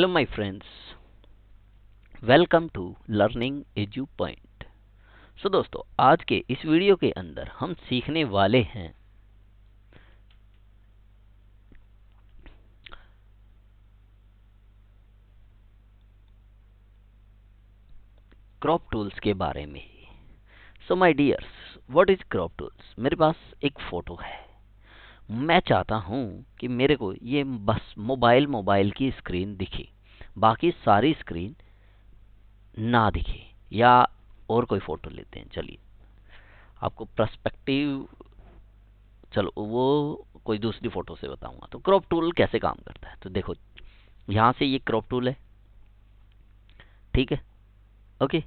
Hello my friends, welcome to Learning Edu Point. So दोस्तों, आज के इस वीडियो के अंदर हम सीखने वाले हैं क्रॉप टूल्स के बारे में। So my dears, what is crop tools? मेरे पास एक फोटो है। मैं चाहता हूं कि मेरे को ये बस मोबाइल की स्क्रीन दिखे, बाकी सारी स्क्रीन ना दिखे। या और कोई फोटो लेते हैं, चलिए आपको पर्सपेक्टिव, चलो वो कोई दूसरी फोटो से बताऊंगा। तो क्रॉप टूल कैसे काम करता है, तो देखो यहां से ये क्रॉप टूल है, ठीक है, ओके।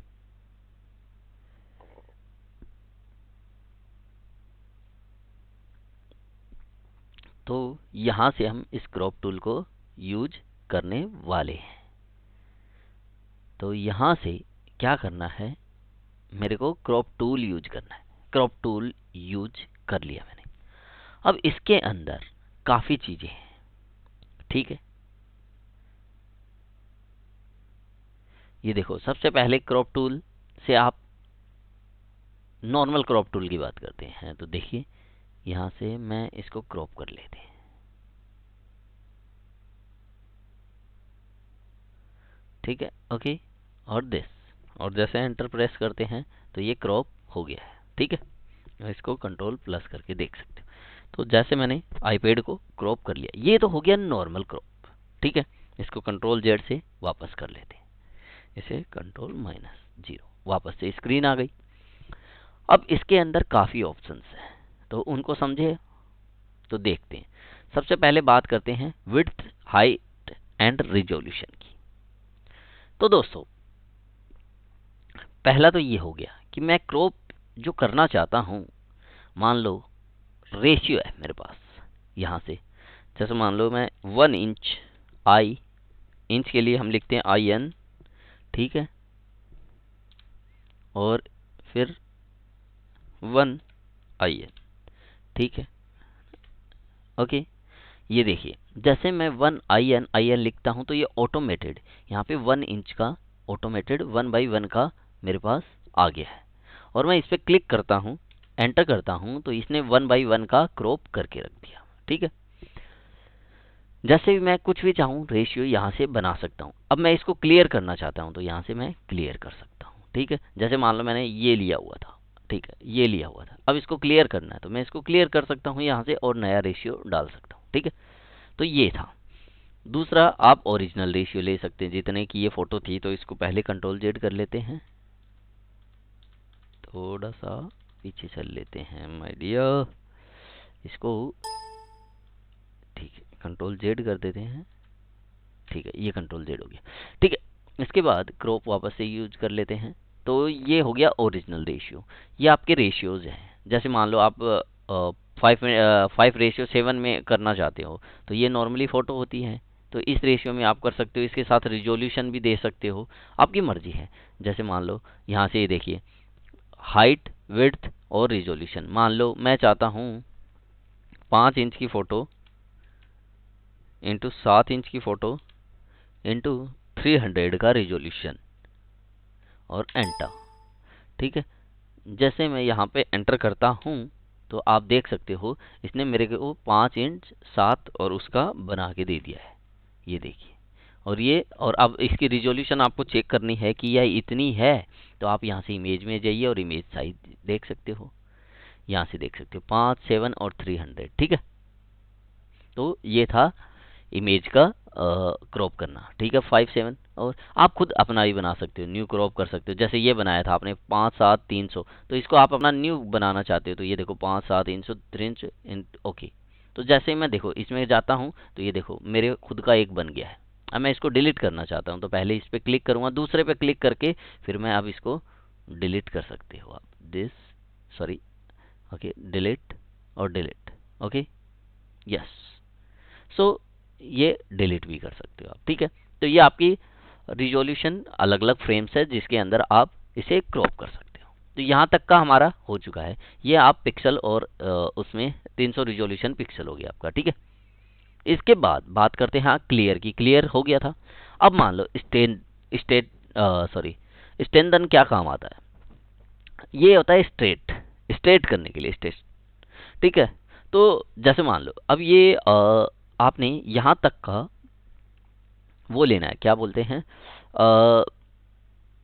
तो यहां से हम इस क्रॉप टूल को यूज करने वाले हैं। तो यहां से क्या करना है, मेरे को क्रॉप टूल यूज करना है। क्रॉप टूल यूज कर लिया मैंने। अब इसके अंदर काफी चीजें हैं, ठीक है। ये देखो, सबसे पहले क्रॉप टूल से आप नॉर्मल क्रॉप टूल की बात करते हैं। तो देखिए यहां से मैं इसको क्रॉप कर लेते हैं, ठीक है, ओके। और जैसे एंटर प्रेस करते हैं तो ये क्रॉप हो गया है, ठीक है। इसको कंट्रोल प्लस करके देख सकते हो। तो जैसे मैंने आईपैड को क्रॉप कर लिया, ये तो हो गया नॉर्मल क्रॉप, ठीक है। इसको कंट्रोल जेड से वापस कर लेते हैं, इसे कंट्रोल -0, वापस से स्क्रीन आ गई। अब इसके अंदर काफी ऑप्शंस हैं, तो उनको समझे तो देखते हैं। सबसे पहले बात करते हैं विड्थ, हाइट एंड रिजोल्यूशन की। तो दोस्तों, पहला तो ये हो गया कि मैं क्रॉप जो करना चाहता हूं, मान लो रेशियो है मेरे पास। यहां से जैसे मान लो मैं 1 इंच, आई इंच के लिए हम लिखते हैं IN, ठीक है, और फिर 1 IN, ठीक है, ओके। ये देखिए, जैसे मैं 1 IN लिखता हूं तो ये ऑटोमेटेड यहाँ पे 1 इंच का ऑटोमेटेड 1/1 का मेरे पास आ गया है। और मैं इस पर क्लिक करता हूं, एंटर करता हूं, तो इसने 1/1 का क्रॉप करके रख दिया, ठीक है। जैसे भी मैं कुछ भी चाहूं रेशियो यहां से बना सकता हूं। अब मैं इसको क्लियर करना चाहता हूं तो यहां से मैं क्लियर कर सकता हूं, ठीक है। जैसे मान लो मैंने ये लिया हुआ था, ठीक है, ये लिया हुआ था। अब इसको क्लियर करना है तो मैं इसको क्लियर कर सकता हूं यहां से और नया रेशियो डाल सकता हूं, ठीक है। तो ये था। दूसरा, आप ओरिजिनल रेशियो ले सकते हैं जितने की ये फोटो थी। तो इसको पहले कंट्रोल जेड कर लेते हैं, थोड़ा सा पीछे चल लेते हैं माय डियर, इसको ठीक है कंट्रोल जेड कर देते हैं, ठीक है, ये कंट्रोल जेड हो गया, ठीक है। इसके बाद क्रॉप वापस से यूज कर लेते हैं। तो ये हो गया ओरिजिनल रेशियो। ये आपके रेशियोज हैं। जैसे मान लो आप 5:7 में करना चाहते हो, तो ये नॉर्मली फोटो होती है, तो इस रेशियो में आप कर सकते हो। इसके साथ रिजोल्यूशन भी दे सकते हो, आपकी मर्जी है। जैसे मान लो यहाँ से ये देखिए, हाइट, विड्थ और रिजोल्यूशन। मान लो मैं चाहता हूँ 5 इंच की फोटो इंटू 7 इंच की फोटो इंटू 300 का रिजोल्यूशन, और एंटर, ठीक है। जैसे मैं यहाँ पे एंटर करता हूँ तो आप देख सकते हो इसने मेरे को 5 इंच 7 और उसका बना के दे दिया है, ये देखिए। और अब इसकी रिजोल्यूशन आपको चेक करनी है कि यह इतनी है, तो आप यहाँ से इमेज में जाइए और इमेज साइज देख सकते हो। यहाँ से देख सकते हो 5, 7 और 300, ठीक है। तो ये था इमेज का क्रॉप करना, ठीक है, 5, 7। और आप खुद अपना भी बना सकते हो, न्यू क्रॉप कर सकते हो। जैसे ये बनाया था आपने 5, 7, 300, तो इसको आप अपना न्यू बनाना चाहते हो तो ये देखो 5, 7, 300, 300, ओके। तो जैसे ही मैं देखो इसमें जाता हूँ तो ये देखो मेरे खुद का एक बन गया है। अब मैं इसको डिलीट करना चाहता हूँ तो पहले इस पर क्लिक करूँगा, दूसरे पे क्लिक करके फिर मैं अब इसको डिलीट कर सकते हो आप। दिस, सॉरी, ओके, डिलीट और डिलीट, ओके, यस। सो ये डिलीट भी कर सकते हो आप, ठीक है। तो ये आपकी रिजोल्यूशन अलग अलग फ्रेम्स है जिसके अंदर आप इसे क्रॉप कर सकते हो। तो यहाँ तक का हमारा हो चुका है। ये आप पिक्सल और उसमें 300 रिजोल्यूशन पिक्सल हो गया आपका, ठीक है। इसके बाद बात करते हैं क्लियर की। क्लियर हो गया था। अब मान लो स्टेट सॉरी स्ट्रेंथन क्या काम आता है, ये होता है स्ट्रेट करने के लिए स्ट्रेट, ठीक है। तो जैसे मान लो अब ये आपने यहाँ तक का वो लेना है, क्या बोलते हैं,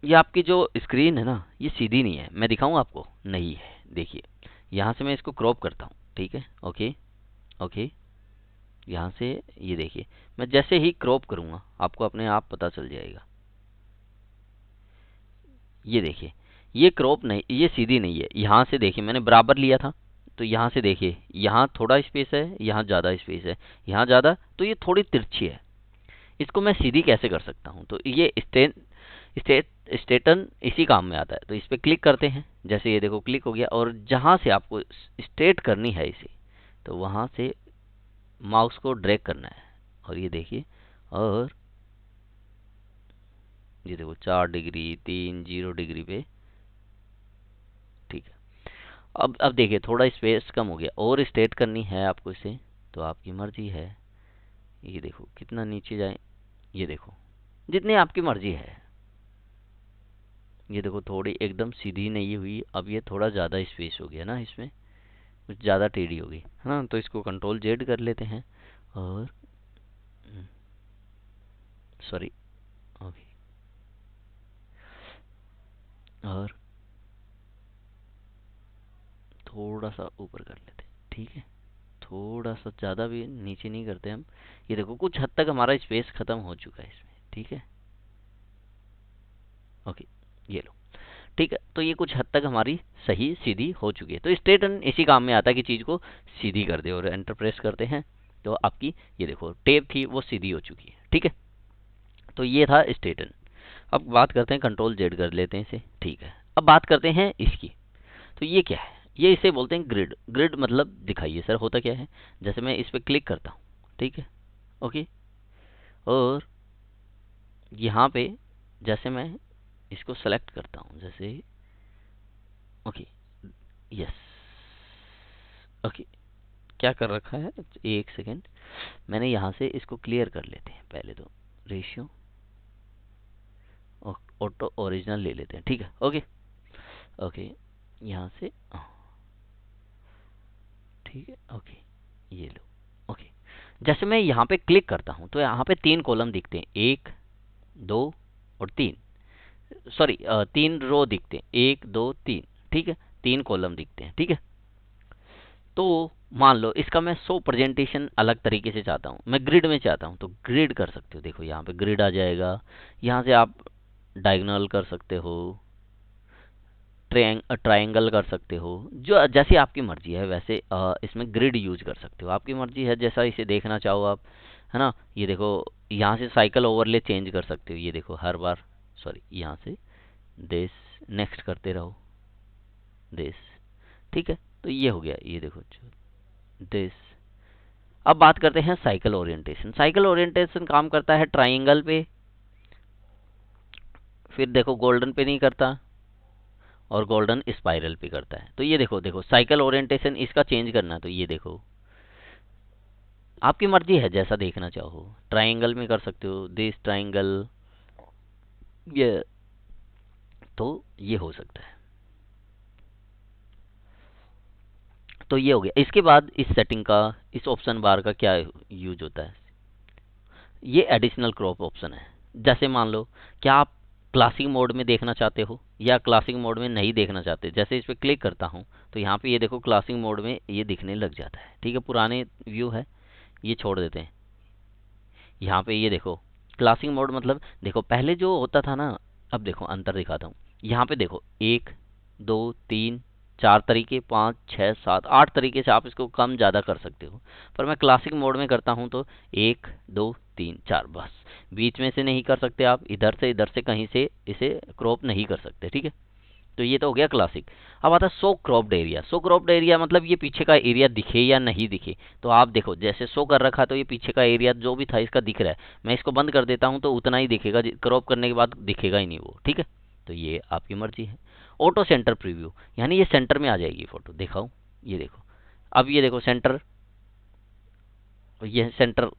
ये आपकी जो स्क्रीन है ना ये सीधी नहीं है, मैं दिखाऊं आपको, नहीं है, देखिए यहाँ से मैं इसको क्रॉप करता हूँ, ठीक है, ओके ओके, यहाँ से ये देखिए, मैं जैसे ही क्रॉप करूँगा आपको अपने आप पता चल जाएगा, ये देखिए ये क्रॉप नहीं, ये सीधी नहीं है, यहाँ से देखिए मैंने बराबर लिया था, तो यहाँ से देखिए यहाँ थोड़ा स्पेस है, यहाँ ज़्यादा स्पेस है, यहाँ ज़्यादा, तो ये थोड़ी तिरछी है, इसको मैं सीधी कैसे कर सकता हूँ, तो ये स्टेटन इसी काम में आता है। तो इस पर क्लिक करते हैं, जैसे ये देखो क्लिक हो गया, और जहाँ से आपको स्ट्रेट करनी है इसे, तो वहाँ से माउस को ड्रैग करना है, और ये देखिए, और ये देखो 4 डिग्री 3 0 डिग्री पे, ठीक है। अब देखिए थोड़ा स्पेस कम हो गया, और स्ट्रेट करनी है आपको इसे, तो आपकी मर्जी है, ये देखो कितना नीचे जाए, ये देखो जितनी आपकी मर्जी है, ये देखो थोड़ी एकदम सीधी नहीं हुई, अब ये थोड़ा ज़्यादा स्पेस हो गया ना, इसमें कुछ ज़्यादा टेढ़ी हो गई है ना, तो इसको कंट्रोल जेड कर लेते हैं, और सॉरी ओके, और थोड़ा सा ऊपर कर लेते हैं, ठीक है, थोड़ा सा, ज़्यादा भी नीचे नहीं करते हम, ये देखो कुछ हद तक हमारा स्पेस ख़त्म हो चुका है इसमें, ठीक है, ओके, ये लो, ठीक है। तो ये कुछ हद तक हमारी सही सीधी हो चुकी है। तो स्ट्रेटन इसी काम में आता है कि चीज़ को सीधी कर दे, और एंटर प्रेस करते हैं तो आपकी ये देखो टेप थी वो सीधी हो चुकी है, ठीक है। तो ये था स्ट्रेटन। अब बात करते हैं, कंट्रोल जेड कर लेते हैं इसे, ठीक है। अब बात करते हैं इसकी, तो ये क्या है, ये इसे बोलते हैं ग्रिड। ग्रिड मतलब दिखाइए सर होता क्या है, जैसे मैं इस पर क्लिक करता हूँ, ठीक है, ओके, और यहाँ पे जैसे मैं इसको सेलेक्ट करता हूँ, जैसे ओके, यस, ओके, क्या कर रखा है, एक सेकेंड, मैंने यहाँ से इसको क्लियर कर लेते हैं पहले, तो रेशियो ऑटो ओरिजिनल ले लेते हैं, ठीक है, ओके ओके, यहाँ से ठीक है, ओके, ये लो, ओके। जैसे मैं यहाँ पे क्लिक करता हूँ तो यहाँ पे 3 कॉलम दिखते हैं, 1 2 और 3, सॉरी 3 रो दिखते हैं, 1 2 3, ठीक है, 3 कॉलम दिखते हैं, ठीक है। तो मान लो इसका मैं 100 प्रेजेंटेशन अलग तरीके से चाहता हूँ, मैं ग्रिड में चाहता हूँ, तो ग्रिड कर सकते हो, देखो यहाँ पे ग्रिड आ जाएगा, यहाँ से आप डायगोनल कर सकते हो, ट्रायंगल कर सकते हो, जो जैसी आपकी मर्जी है वैसे इसमें ग्रिड यूज कर सकते हो, आपकी मर्जी है जैसा इसे देखना चाहो आप, है ना। ये देखो यहाँ से साइकिल ओवरले चेंज कर सकते हो, ये देखो हर बार, सॉरी यहाँ से दिस, नेक्स्ट करते रहो, दिस, ठीक है। तो ये हो गया, ये देखो दिस। अब बात करते हैं साइकिल ओरिएंटेशन। साइकिल ओरिएंटेशन काम करता है ट्राइंगल पे, फिर देखो गोल्डन पे नहीं करता, और गोल्डन स्पाइरल पे करता है। तो ये देखो देखो साइकिल ओरिएंटेशन इसका चेंज करना, तो ये देखो आपकी मर्जी है जैसा देखना चाहो, ट्राइंगल में कर सकते हो, दिस ट्राइंगल, ये, तो ये हो सकता है। तो ये हो गया। इसके बाद इस सेटिंग का, इस ऑप्शन बार का क्या यूज होता है, ये एडिशनल क्रॉप ऑप्शन है। जैसे मान लो क्या आप क्लासिक मोड में देखना चाहते हो या क्लासिक मोड में नहीं देखना चाहते, जैसे इस पर क्लिक करता हूँ तो यहाँ पे ये देखो क्लासिक मोड में ये दिखने लग जाता है, ठीक है। पुराने व्यू है ये छोड़ देते हैं, यहाँ पे ये देखो क्लासिक मोड मतलब देखो पहले जो होता था ना, अब देखो अंतर दिखाता हूँ, यहाँ पे देखो 1 2 3 4 तरीके, 5 6 7 8 तरीके से आप इसको कम ज़्यादा कर सकते हो, पर मैं क्लासिक मोड में करता हूँ तो 1 2 3 4 बस, बीच में से नहीं कर सकते आप, इधर से कहीं से इसे क्रॉप नहीं कर सकते, ठीक है। तो ये तो हो गया क्लासिक। अब आता है सो क्रॉप्ड एरिया। सो क्रॉप्ड एरिया मतलब ये पीछे का एरिया दिखे या नहीं दिखे, तो आप देखो जैसे शो कर रखा तो ये पीछे का एरिया जो भी था इसका दिख रहा है, मैं इसको बंद कर देता हूँ तो उतना ही दिखेगा, क्रॉप करने के बाद दिखेगा ही नहीं वो, ठीक है। तो ये आपकी मर्जी है। ऑटो सेंटर प्रीव्यू, यानी ये सेंटर में आ जाएगी फोटो, दिखाऊँ, ये देखो अब ये देखो सेंटर, ये सेंटर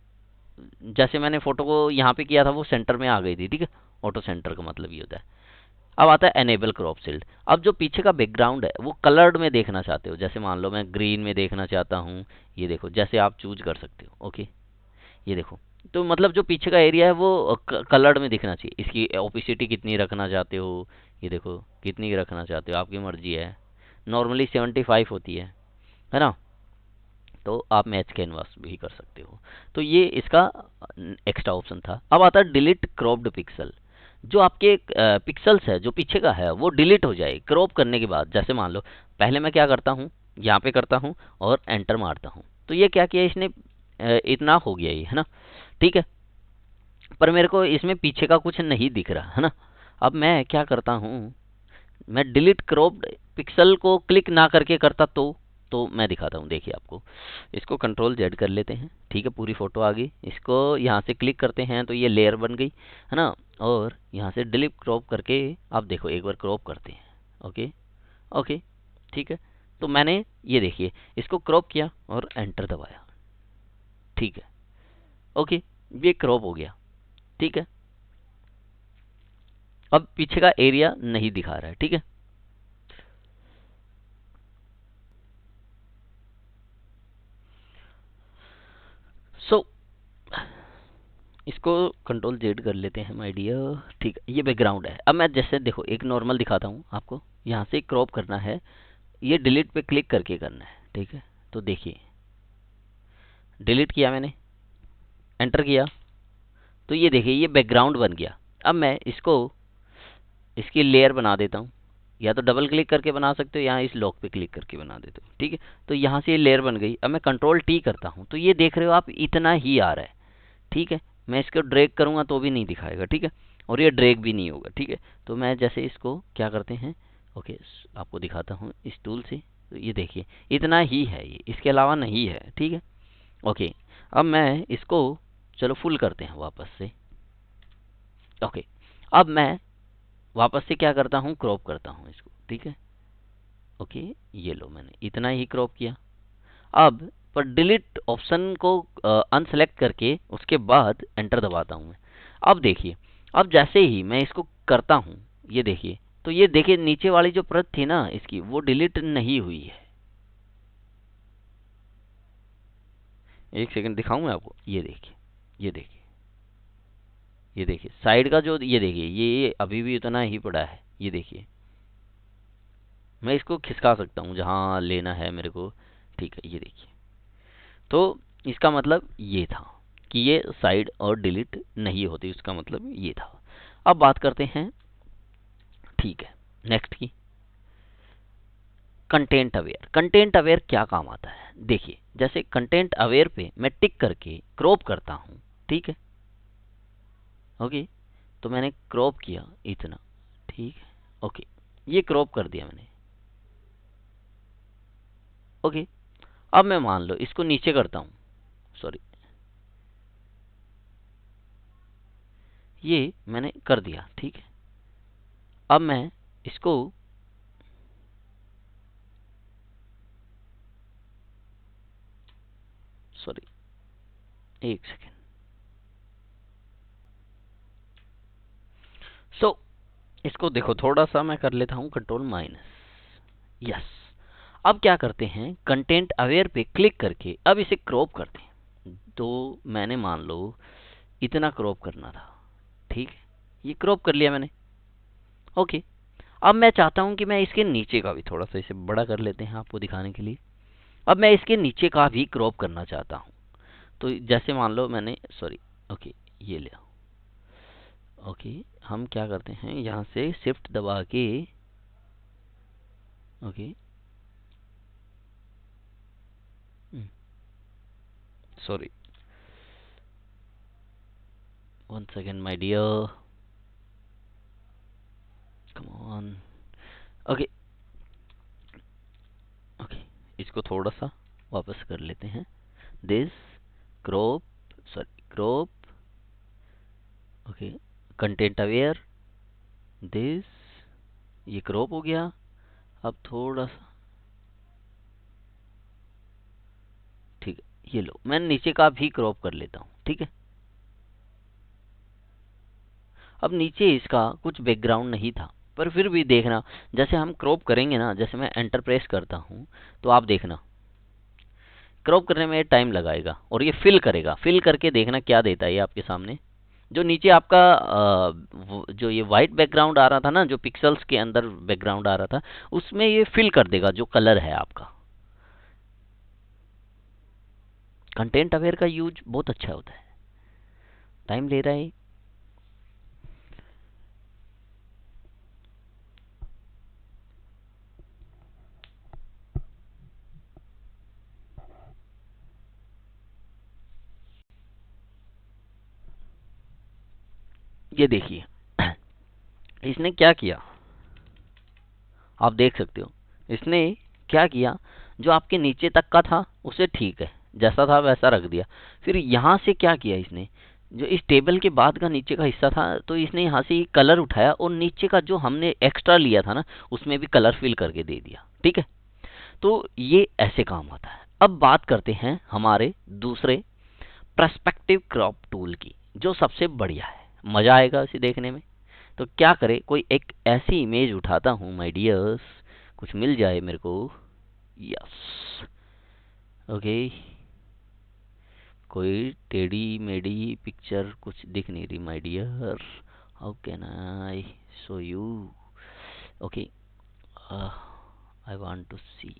जैसे मैंने फोटो को यहाँ पे किया था वो सेंटर में आ गई थी, ठीक है। ऑटो सेंटर का मतलब ये होता है। अब आता है एनेबल क्रॉप शील्ड। अब जो पीछे का बैकग्राउंड है वो कलर्ड में देखना चाहते हो, जैसे मान लो मैं ग्रीन में देखना चाहता हूँ, ये देखो जैसे आप चूज कर सकते हो। ओके, ये देखो, तो मतलब जो पीछे का एरिया है वो कलर्ड में दिखना चाहिए। इसकी ओपेसिटी कितनी रखना चाहते हो, ये देखो कितनी रखना चाहते हो, आपकी मर्जी है। नॉर्मली 75 होती है ना। तो आप मैच कैनवास भी कर सकते हो। तो ये इसका एक्स्ट्रा ऑप्शन था। अब आता है डिलीट क्रॉप्ड पिक्सल। जो आपके पिक्सल्स है जो पीछे का है वो डिलीट हो जाए क्रॉप करने के बाद। जैसे मान लो पहले मैं क्या करता हूँ, यहाँ पे करता हूँ और एंटर मारता हूँ, तो ये क्या किया इसने, इतना हो गया ये, है ना, ठीक है। पर मेरे को इसमें पीछे का कुछ नहीं दिख रहा, है ना। अब मैं क्या करता हूँ, मैं डिलीट क्रॉप्ड पिक्सल को क्लिक ना करके करता तो मैं दिखाता हूँ, देखिए आपको। इसको कंट्रोल जेड कर लेते हैं, ठीक है, पूरी फोटो आ गई। इसको यहाँ से क्लिक करते हैं तो ये लेयर बन गई, है ना। और यहाँ से डिलीट क्रॉप करके आप देखो एक बार क्रॉप करते हैं। ओके, ओके, ठीक है। तो मैंने ये देखिए इसको क्रॉप किया और एंटर दबाया, ठीक है। ओके, ये क्रॉप हो गया, ठीक है। अब पीछे का एरिया नहीं दिखा रहा है, ठीक है। सो इसको कंट्रोल जेड कर लेते हैं माय डियर, ठीक है। ये बैकग्राउंड है। अब मैं जैसे देखो एक नॉर्मल दिखाता हूँ आपको। यहाँ से क्रॉप करना है, ये डिलीट पे क्लिक करके करना है, ठीक है। तो देखिए डिलीट किया मैंने, एंटर किया, तो ये देखिए ये बैकग्राउंड बन गया। अब मैं इसको इसकी लेयर बना देता हूँ। या तो डबल क्लिक करके बना सकते हो, या इस लॉक पे क्लिक करके बना देते हो, ठीक है। तो यहाँ से ये लेयर बन गई। अब मैं कंट्रोल टी करता हूँ तो ये देख रहे हो आप इतना ही आ रहा है, ठीक है। मैं इसको ड्रैग करूँगा तो भी नहीं दिखाएगा, ठीक है। और ये ड्रैग भी नहीं होगा, ठीक है। तो मैं जैसे इसको क्या करते हैं, ओके, आपको दिखाता हूँ इस टूल से। तो ये देखिए इतना ही है, ये इसके अलावा नहीं है, ठीक है। ओके, अब मैं इसको चलो फुल करते हैं वापस से। ओके, अब मैं वापस से क्या करता हूँ, क्रॉप करता हूँ इसको, ठीक है। ओके, ये लो मैंने इतना ही क्रॉप किया। अब पर डिलीट ऑप्शन को अनसेलेक्ट करके उसके बाद एंटर दबाता हूँ मैं। अब देखिए, अब जैसे ही मैं इसको करता हूँ, ये देखिए, तो ये देखिए नीचे वाली जो परत थी ना इसकी वो डिलीट नहीं हुई है। एक सेकंड दिखाऊं मैं आपको, ये देखिए, ये देखिए, ये देखिए साइड का जो, ये देखिए ये अभी भी उतना ही पड़ा है, ये देखिए। मैं इसको खिसका सकता हूँ जहाँ लेना है मेरे को, ठीक है, ये देखिए। तो इसका मतलब ये था कि ये साइड और डिलीट नहीं होती, इसका मतलब ये था। अब बात करते हैं, ठीक है, नेक्स्ट की, कंटेंट अवेयर। कंटेंट अवेयर क्या काम आता है, देखिए जैसे कंटेंट अवेयर पे मैं टिक करके क्रॉप करता हूँ, ठीक है। ओके, तो मैंने क्रॉप किया इतना, ठीक है। ओके, ये क्रॉप कर दिया मैंने। ओके, अब मैं मान लो इसको नीचे करता हूँ, सॉरी, ये मैंने कर दिया, ठीक है। अब मैं इसको, सॉरी, एक सेकेंड। सो इसको देखो थोड़ा सा मैं कर लेता हूँ कंट्रोल माइनस, यस। अब क्या करते हैं, कंटेंट अवेयर पे क्लिक करके अब इसे क्रॉप करते हैं। तो मैंने मान लो इतना क्रॉप करना था, ठीक है, ये क्रॉप कर लिया मैंने। ओके, अब मैं चाहता हूं कि मैं इसके नीचे का भी थोड़ा सा इसे बड़ा कर लेते हैं आपको दिखाने के लिए। अब मैं इसके नीचे का भी क्रॉप करना चाहता हूं। तो जैसे मान लो मैंने, सॉरी, ओके, ये लिया। ओके, हम क्या करते हैं यहाँ से शिफ्ट दबा के, okay, sorry, one second my dear, come on. Okay, okay, इसको थोड़ा सा वापस कर लेते हैं। This crop, sorry, crop, okay, content aware, this, ये क्रॉप हो गया। अब थोड़ा सा, ठीक है, ये लो मैं नीचे का भी क्रॉप कर लेता हूँ, ठीक है। अब नीचे इसका कुछ बैकग्राउंड नहीं था, पर फिर भी देखना जैसे हम क्रॉप करेंगे ना, जैसे मैं एंटर प्रेस करता हूँ तो आप देखना क्रॉप करने में टाइम लगाएगा और ये फिल करेगा। फिल करके देखना क्या देता है ये आपके सामने। जो नीचे आपका जो ये वाइट बैकग्राउंड आ रहा था ना, जो पिक्सल्स के अंदर बैकग्राउंड आ रहा था, उसमें ये फिल कर देगा जो कलर है आपका। कंटेंट अवेयर का यूज बहुत अच्छा होता है। टाइम ले रहा है। ये देखिए इसने क्या किया, आप देख सकते हो इसने क्या किया। जो आपके नीचे तक का था उसे ठीक है, जैसा था वैसा रख दिया। फिर यहाँ से क्या किया इसने, जो इस टेबल के बाद का नीचे का हिस्सा था, तो इसने यहाँ से कलर उठाया और नीचे का जो हमने एक्स्ट्रा लिया था ना, उसमें भी कलर फिल करके दे दिया। ठीक है, तो ये ऐसे काम होता है। अब बात करते हैं हमारे दूसरे पर्सपेक्टिव क्रॉप टूल की, जो सबसे बढ़िया है, मजा आएगा इसे देखने में। तो क्या करे, कोई एक ऐसी इमेज उठाता हूँ माय डियर्स, कुछ मिल जाए मेरे को। यस, ओके, कोई टेढ़ी मेढ़ी पिक्चर कुछ दिख नहीं रही my dear. How can I show you? Okay, I want to see.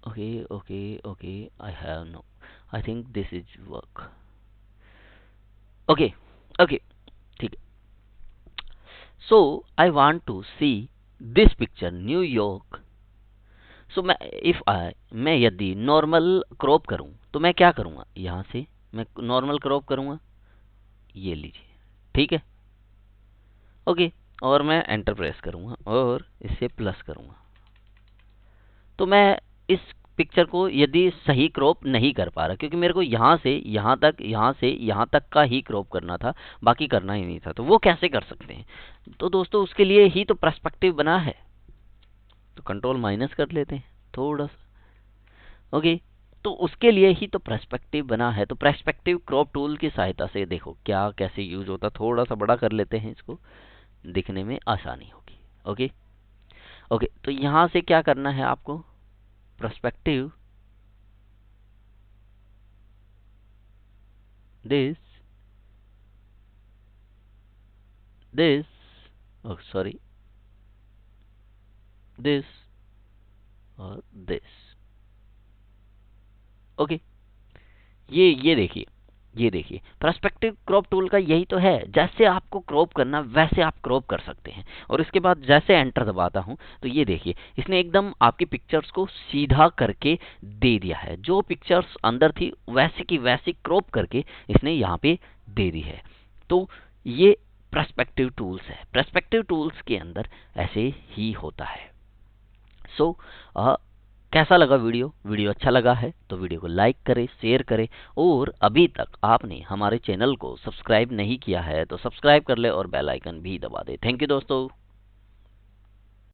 Okay okay okay, I have no, I think this is work. Okay okay, ठीक है। So I want to see this picture New York. So मैं यदि normal crop करूं तो मैं क्या करूंगा, यहां से मैं नॉर्मल क्रॉप करूंगा, ये लीजिए, ठीक है। ओके, और मैं एंटर प्रेस करूंगा और इसे प्लस करूंगा। तो मैं इस पिक्चर को यदि सही क्रॉप नहीं कर पा रहा, क्योंकि मेरे को यहाँ से यहाँ तक, यहाँ से यहाँ तक का ही क्रॉप करना था, बाकी करना ही नहीं था, तो वो कैसे कर सकते हैं? तो दोस्तों उसके लिए ही तो पर्सपेक्टिव बना है। तो कंट्रोल माइनस कर लेते हैं थोड़ा सा। ओके, तो उसके लिए ही तो पर्सपेक्टिव बना है। तो पर्सपेक्टिव क्रॉप टूल की सहायता से देखो क्या कैसे यूज होता। थोड़ा सा बड़ा कर लेते हैं इसको, दिखने में आसानी होगी। ओके ओके, तो यहाँ से क्या करना है आपको, perspective this this oh sorry this और this। ओके, ये देखिए, ये देखिए पर्सपेक्टिव क्रॉप टूल का यही तो है। जैसे आपको क्रॉप करना वैसे आप क्रॉप कर सकते हैं। और इसके बाद जैसे एंटर दबाता हूं तो ये देखिए इसने एकदम आपकी पिक्चर्स को सीधा करके दे दिया है। जो पिक्चर्स अंदर थी वैसे की वैसी क्रॉप करके इसने यहाँ पे दे दी है। तो ये पर्सपेक्टिव टूल्स है। पर्सपेक्टिव टूल्स के अंदर ऐसे ही होता है। सो कैसा लगा वीडियो? वीडियो अच्छा लगा है तो वीडियो को लाइक करें, शेयर करें, और अभी तक आपने हमारे चैनल को सब्सक्राइब नहीं किया है तो सब्सक्राइब कर ले और बेल आइकन भी दबा दे। थैंक यू दोस्तों।